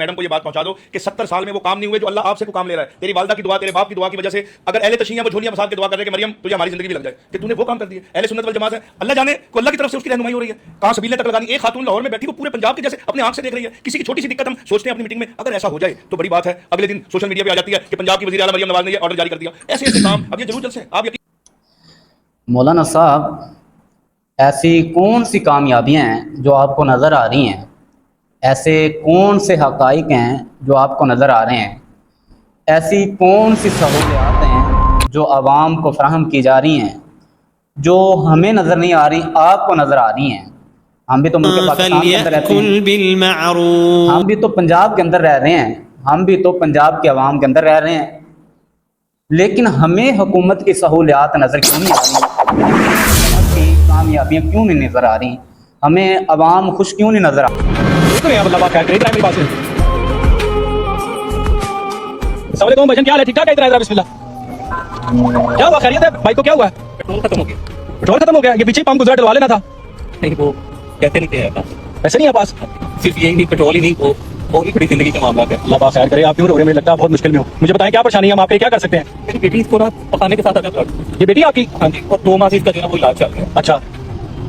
Madam को ये बात पहुंचा दो कि 70 साल में वो काम नहीं हुए जो अल्लाह आपसे को काम ले रहा है। तेरी वालदा की दुआ, तेरे बाप की दुआ की वजह से अगर अहले तशय्या वो झोलियां मसाल के दुआ कर रहे हैं कि मरियम तुझे हमारी जिंदगी भी लग जाए कि तूने वो काम कर दिए। अहले सुन्नत वल जमात है, अल्लाह जाने को अल्लाह की तरफ से उसकी रहनुमाई हो रही है। कहां सबीलें तक लगानी। एक खातून लाहौर में बैठी वो पूरे पंजाब के जैसे अपने आंख से देख रही है। किसी की छोटी सी दिक्कत हम सोचते हैं अपनी मीटिंग में, अगर ऐसा हो जाए तो बड़ी बात है। अगले दिन सोशल मीडिया पे आ जाती है कि पंजाब की वज़ीर आला मरियम नवाज ने ऑर्डर जारी कर दिया। ऐसे ऐसे काम अब ये जरूर जलसे आप मौलाना साहब, ऐसी कौन सी कामयाबियां हैं जो आपको नज़र आ रही हैं? ऐसे कौन से हक़ाइक़ हैं जो आपको नज़र आ रहे हैं? ऐसी कौन सी सहूलियात हैं जो आवाम को फ़राहम की जा रही हैं जो हमें नज़र नहीं आ रही, आपको नज़र आ रही हैं? हम भी तो मुल्क पाकिस्तान के अंदर रहते हैं, हम भी तो पंजाब के अंदर रह रहे हैं, हम भी तो पंजाब के अवाम के अंदर रह रहे हैं, लेकिन हमें हुकूमत की सहूलियात नज़र क्यों नहीं आ रही? हुकूमत की कामयाबियाँ क्यों नहीं नज़र आ रही? हमें अवाम खुश क्यों नहीं नज़र आ रही? भजन क्या है? ठीक ठाक है? इधर बिस्मिल्लाह। क्या हुआ? खैरियत है? बाइक को क्या हुआ? पेट्रोल खत्म हो गया। पेट्रोल खत्म हो गया? ये पीछे पंप गुजरा डलवा लेना था। नहीं, वो कहते नहीं थे ऐसे नहीं है पास? सिर्फ यही नहीं, पेट्रोल ही नहीं, वो और भी बड़ी जिंदगी का मामला है। अल्लाह पाक खैर करे। आप क्यों रो रहे हैं? मुझे लगता है बहुत मुश्किल में हो। मुझे बताएं क्या परेशानी है, हम आपके लिए क्या कर सकते हैं? मेरी बेटी को ना पकाने के साथ आता। ये बेटी आपकी? हाँ जी, और 2 माह से इसका जो है वो इलाज चल रहा है। अच्छा,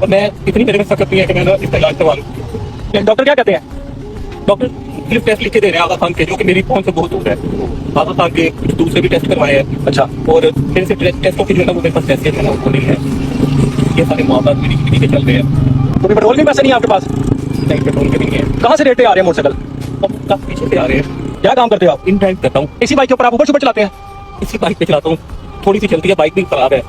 और मैं इतनी मेरे में सख्त नहीं है कि मैं ना इसका इलाज करवा लूँ। डॉक्टर क्या कहते हैं? डॉक्टर सिर्फ टेस्ट लिख के दे रहे हैं आगा खान के, जो कि मेरी पहुंच से बहुत दूर है। आगा खान के कुछ दूसरे भी टेस्ट करवाए हैं। अच्छा, और मेरे से टेस्टों की जो है ना वो मेरे पास टेस्ट है ना वो नहीं है। ये सारे मामला मेरी जिंदगी के चल रहे हैं। तो पेट्रोल के पैसे नहीं है आपके पास? नहीं, पेट्रोल के नहीं है। कहाँ से रेटे आ रहे हैं मोटरसाइकिल? अब काफी पीछे से आ रहे हैं। क्या काम करते हो आप? इन ड्राइव करता हूँ। इसी बाइक के ऊपर आप ऊपर सुपर चलाते हैं? इसी बाइक पे चलाता हूँ, थोड़ी सी चलती है, बाइक भी खराब है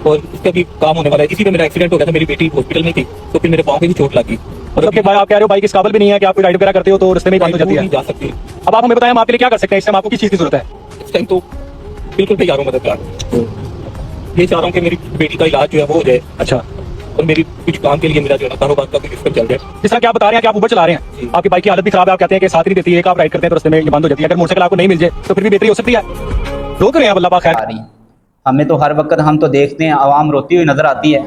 और इसका भी काम होने वाला है। इसी पे मेरा एक्सीडेंट हो गया था, मेरी बेटी हॉस्पिटल में थी तो फिर मेरे पाँव पे भी चोट लगी। मतलब कि भाई आप कह रहे हो बाइक इस काबिल भी नहीं है कि आप कोई राइड वगैरह करते हो तो रास्ते में ही बंद हो जाती है? जा सकती है। अब आप हमें बताएं हम आपके लिए क्या कर सकते हैं? इस टाइम आपको किस चीज़ की जरूरत है? इस टाइम तो बिल्कुल तैयार हूँ मददगार। ये चाह रहा हूँ कि मेरी बेटी का इलाज जो है वो हो जाए। अच्छा, और मेरी कुछ काम के लिए मेरा जो है कारोबार का भी सिस्टम चल जाए। जिस तरह क्या बता रहे हैं कि आप ऊबर चला रहे हैं, आपकी बाइक की हालत भी खराब है, आप कहते हैं कि साथ नहीं देती है, आप राइड करते हैं तो रास्ते में ये बंद हो जाती है। अगर मोटरसाइकिल आपको नहीं मिल जाए तो फिर भी बेहतरी हो सकती है। रोक रहे हैं अल्लाह पाक खैर। हमें तो हर वक्त हम तो देखते हैं आवाम रोती हुई नज़र आती है।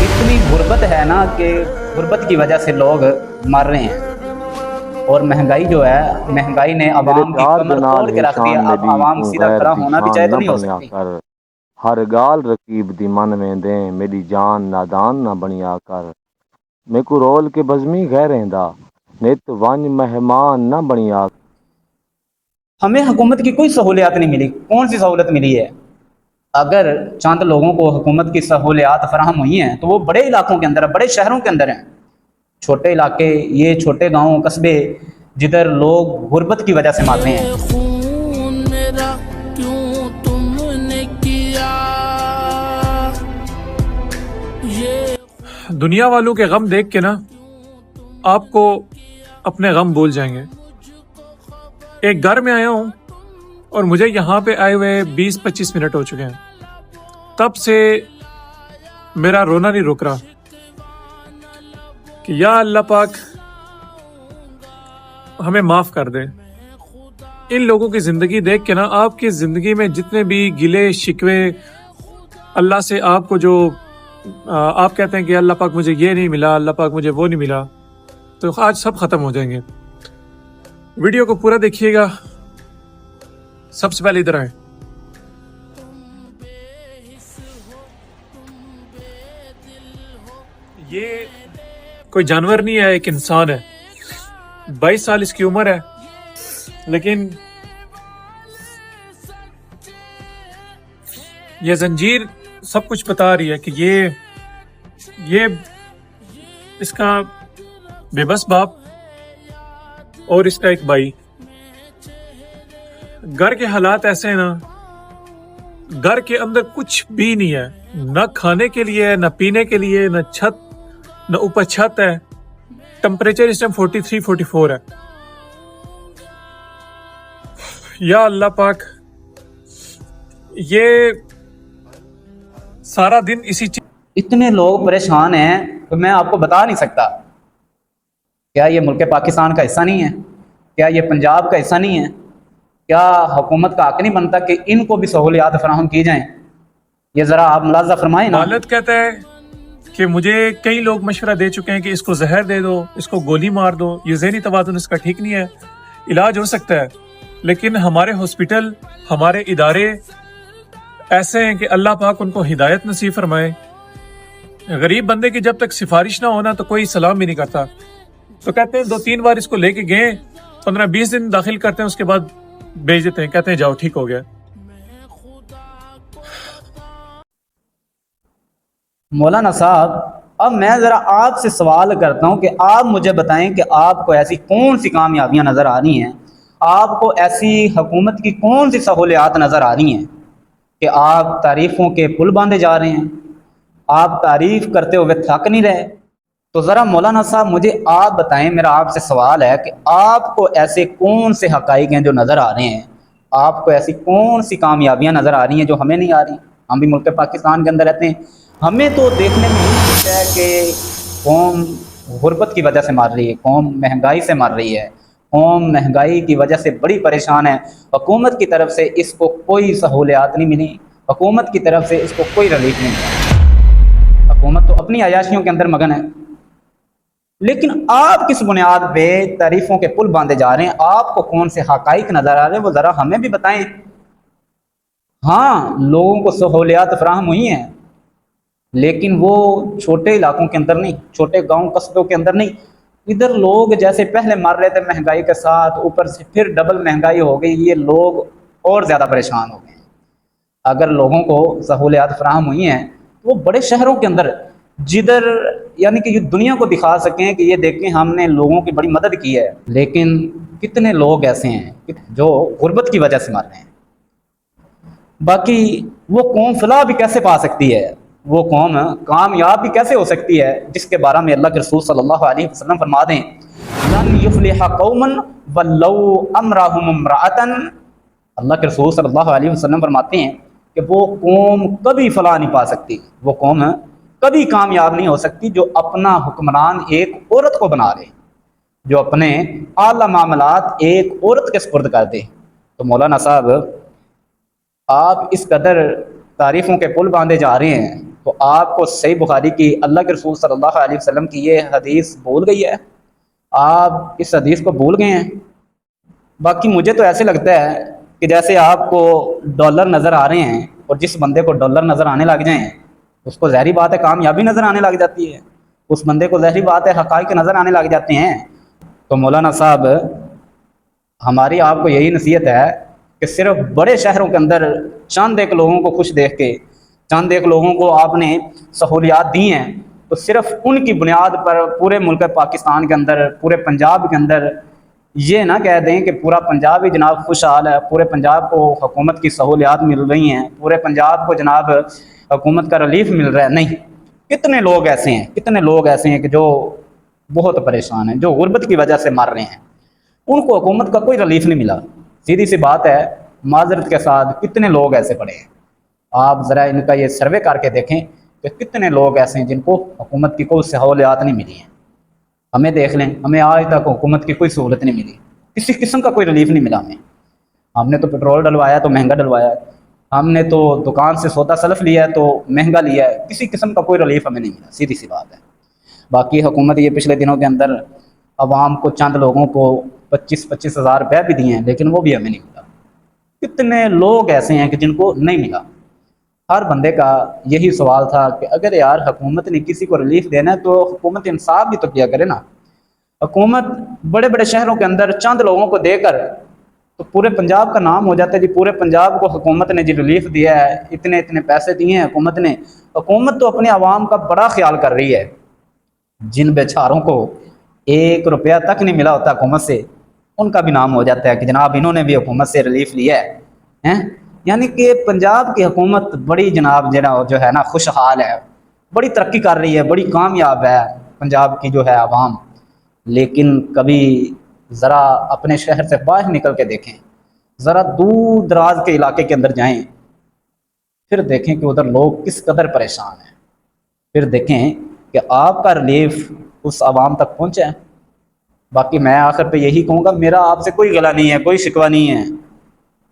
इतनी गुर्बत है ना कि गुर्बत की वजह से लोग मर रहे हैं और महंगाई जो है, महंगाई ने आवाम की कमर तोड़ के रख दिया। अब आवाम सीधा खड़ा होना भी चाहे तो नहीं हो सकती। हर गाल रकीब दी मन में दे, मेरी जान नादान ना बनिया कर। मैं को रोल के बज़मी गह रहंदा, नित वंज मेहमान ना बनिया। हमें हुकूमत की कोई सहूलियात नहीं मिली। कौन सी सहूलत मिली है? अगर चंद लोगों को हुकूमत की सहूलियात फराहम हुई हैं तो वो बड़े इलाकों के अंदर है, बड़े शहरों के अंदर हैं। छोटे इलाके, ये छोटे गाँव कस्बे जिधर लोग गुर्बत की वजह से मर रहे हैं। दुनिया वालों के गम देख के ना आपको अपने गम भूल जाएंगे। एक घर में आया हूं और मुझे यहाँ पे आए हुए 20-25 मिनट हो चुके हैं। तब से मेरा रोना नहीं रुक रहा कि या अल्लाह पाक हमें माफ कर दे। इन लोगों की जिंदगी देख के ना आपकी जिंदगी में जितने भी गिले शिकवे अल्लाह से आपको जो आप कहते हैं कि अल्लाह पाक मुझे ये नहीं मिला, अल्लाह पाक मुझे वो नहीं मिला, तो आज सब खत्म हो जाएंगे। वीडियो को पूरा देखिएगा। सबसे पहले इधर आए। ये कोई जानवर नहीं है, एक इंसान है। 22 साल इसकी उम्र है, लेकिन ये जंजीर सब कुछ बता रही है कि ये इसका बेबस बाप और इसका एक भाई। घर के हालात ऐसे हैं ना, घर के अंदर कुछ भी नहीं है, न खाने के लिए, न पीने के लिए, न छत, न ऊपर छत है। टेम्परेचर इस टाइम 43-44 है। या अल्लाह पाक, ये सारा दिन इसी चीज। इतने लोग परेशान हैं तो मैं आपको बता नहीं सकता। क्या ये मुल्क पाकिस्तान का हिस्सा नहीं है? क्या ये पंजाब का हिस्सा नहीं है? क्या हुकूमत का हक नहीं बनता कि इनको भी सहूलियात फराहम की जाएं? ये ज़रा आप मुलाज़ा फरमाएं ना। वालिद कहता है कि मुझे कई लोग मशवरा दे चुके हैं कि इसको जहर दे दो, इसको गोली मार दो, ये ज़हनी तवाज़ुन इसका ठीक नहीं है, इलाज हो सकता है। लेकिन हमारे हॉस्पिटल, हमारे इदारे ऐसे हैं कि अल्लाह पाक उनको हिदायत नसीब फरमाए। गरीब बंदे की जब तक सिफारिश ना होना तो कोई सलाम भी नहीं करता। तो कहते हैं 2-3 बार इसको लेके गए, 15-20 दिन दाखिल करते हैं, उसके बाद भेज देते हैं, कहते हैं जाओ ठीक हो गया। मौलाना साहब, अब मैं ज़रा आपसे सवाल करता हूँ कि आप मुझे बताएं कि आपको ऐसी कौन सी कामयाबियाँ नज़र आ रही हैं, आपको ऐसी हुकूमत की कौन सी सहूलियात नज़र आ रही हैं कि आप तारीफ़ों के पुल बांधे जा रहे हैं, आप तारीफ़ करते हुए थक नहीं रहे। तो ज़रा मौलाना साहब मुझे आप बताएं, मेरा आपसे सवाल है कि आपको ऐसे कौन से हक़ाइक़ हैं जो नज़र आ रहे हैं, आपको ऐसी कौन सी कामयाबियाँ नज़र आ रही हैं जो हमें नहीं आ रही। हम भी मुल्क पाकिस्तान के अंदर रहते हैं, हमें तो देखने में यही दिखता है कि कौम गुर्बत की वजह से मर रही है, कौम महंगाई से मर रही है, कौम महंगाई की वजह से बड़ी परेशान है। हुकूमत की तरफ से इसको कोई सहूलियात नहीं मिली, हुकूमत की तरफ से इसको कोई रिलीफ नहीं मिला। हुकूमत तो अपनी अयाशियों के अंदर मगन है। लेकिन आप किस बुनियाद पे तारीफ़ों के पुल बांधे जा रहे हैं, आपको कौन से हक़ाइक़ नज़र आ रहे हैं, वो ज़रा हमें भी बताएं। हाँ, लोगों को सहूलियात फराहम हुई हैं, लेकिन वो छोटे इलाकों के अंदर नहीं, छोटे गांव कस्बों के अंदर नहीं। इधर लोग जैसे पहले मर रहे थे महंगाई के साथ, ऊपर से फिर डबल महंगाई हो गई, ये लोग और ज़्यादा परेशान हो गए हैं। अगर लोगों को सहूलियात फराहम हुई हैं तो वो बड़े शहरों के अंदर, जिधर यानी कि ये दुनिया को दिखा सकें कि ये देखें हमने लोगों की बड़ी मदद की है। लेकिन कितने लोग ऐसे हैं जो गुर्बत की वजह से मर रहे हैं। बाकी वो कौम फलाह भी कैसे पा सकती है, वो कौम कामयाब भी कैसे हो सकती है, जिसके बारे में अल्लाह के रसूल सल्लल्लाहु अलैहि वसल्लम फरमा दें, लन युफ्लिह कौमन वल्लौ अमरहुम इम्राअतन। अल्लाह के रसूल सल्लल्लाहु अलैहि वसल्लम फरमाते हैं कि वो कौम कभी फलाह नहीं पा सकती, वो कौम कभी कामयाब नहीं हो सकती जो अपना हुक्मरान एक औरत को बना ले, जो अपने आला मामलात एक औरत के सुपुर्द कर दे। तो मौलाना साहब, आप इस कदर तारीफ़ों के पुल बांधे जा रहे हैं, तो आपको सही बुखारी की अल्लाह के रसूल सल्लल्लाहु अलैहि वसल्लम की ये हदीस भूल गई है, आप इस हदीस को भूल गए हैं। बाकी मुझे तो ऐसे लगता है कि जैसे आपको डॉलर नज़र आ रहे हैं, और जिस बंदे को डॉलर नज़र आने लग जाएँ उसको ज़ाहिरी बात है कामयाबी नज़र आने लग जाती है, उस बंदे को ज़ाहिरी बात है हक़ाइक़ नज़र आने लग जाते हैं। तो मौलाना साहब, हमारी आपको यही नसीहत है कि सिर्फ बड़े शहरों के अंदर चंद एक लोगों को खुश देख के, चंद एक लोगों को आपने सहूलियात दी हैं, तो सिर्फ उनकी बुनियाद पर पूरे मुल्क पाकिस्तान के अंदर, पूरे पंजाब के अंदर ये ना कह दें कि पूरा पंजाब ही जनाब खुशहाल है, पूरे पंजाब को हुकूमत की सहूलियात मिल रही हैं, पूरे पंजाब को जनाब हुकूमत का रिलीफ मिल रहा है। नहीं, कितने लोग ऐसे हैं, कितने लोग ऐसे हैं कि जो बहुत परेशान हैं, जो गुर्बत की वजह से मर रहे हैं, उनको हुकूमत का कोई रिलीफ नहीं मिला। सीधी सी बात है, माजरत के साथ कितने लोग ऐसे पड़े हैं। आप ज़रा इनका ये सर्वे करके देखें कि कितने लोग ऐसे हैं जिनको हुकूमत की कोई सहूलियात नहीं मिली है। हमें देख लें, हमें आज तक हुकूमत की कोई सहूलत नहीं मिली, किसी किस्म का कोई रिलीफ नहीं मिला हमें। हमने तो पेट्रोल डलवाया तो महंगा डलवाया, हमने तो दुकान से सौदा सलफ लिया है तो महंगा लिया है, किसी किस्म का कोई रिलीफ हमें नहीं मिला, सीधी सी बात है। बाकी हुकूमत ये पिछले दिनों के अंदर अवाम को, चंद लोगों को 25-25 हज़ार रुपये भी दिए हैं, लेकिन वो भी हमें नहीं मिला। कितने लोग ऐसे हैं कि जिनको नहीं मिला। हर बंदे का यही सवाल था कि अगर यार हुकूमत ने किसी को रिलीफ देना है तो हुकूमत इंसाफ भी तो किया करे ना। हुकूमत बड़े बड़े शहरों के अंदर चंद लोगों को देकर तो पूरे पंजाब का नाम हो जाता है जी, पूरे पंजाब को हुकूमत ने जी रिलीफ दिया है, इतने इतने पैसे दिए हैं हुकूमत ने। हुकूमत तो अपने आवाम का बड़ा ख्याल कर रही है। जिन बेचारों को 1 रुपया तक नहीं मिला होता हुकूमत से, उनका भी नाम हो जाता है कि जनाब इन्होंने भी हुकूमत से रिलीफ लिया है। यानी कि पंजाब की हुकूमत बड़ी जनाब जो है ना खुशहाल है, बड़ी तरक्की कर रही है, बड़ी कामयाब है पंजाब की जो है आवाम। लेकिन कभी ज़रा अपने शहर से बाहर निकल के देखें, ज़रा दूर दराज के इलाके के अंदर जाएं, फिर देखें कि उधर लोग किस कदर परेशान हैं, फिर देखें कि आपका रिलीफ उस आवाम तक पहुँचा है। बाकी मैं आखिर पे यही कहूँगा, मेरा आपसे कोई गला नहीं है, कोई शिकवा नहीं है,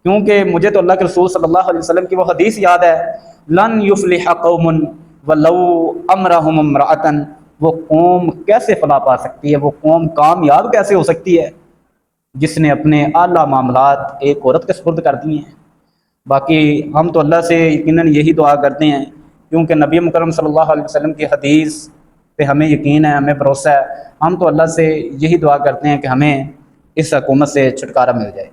क्योंकि मुझे तो अल्लाह के रसूल सल्लल्लाहु अलैहि वसल्लम की वो हदीस याद है, लन युफ्लिह कौमुन वलऊ अमरहुम इम्राअतन, वो कौम कैसे फला पा सकती है, वो कौम कामयाब कैसे हो सकती है जिसने अपने आला मामलात एक औरत के सुपुर्द कर दिए हैं। बाकी हम तो अल्लाह से यकीनन यही दुआ करते हैं, क्योंकि नबी मुकरम सल्लल्लाहु अलैहि वसल्लम की हदीस पे हमें यकीन है, हमें भरोसा है। हम तो अल्लाह से यही दुआ करते हैं कि हमें इस हुकूमत से छुटकारा मिल जाए।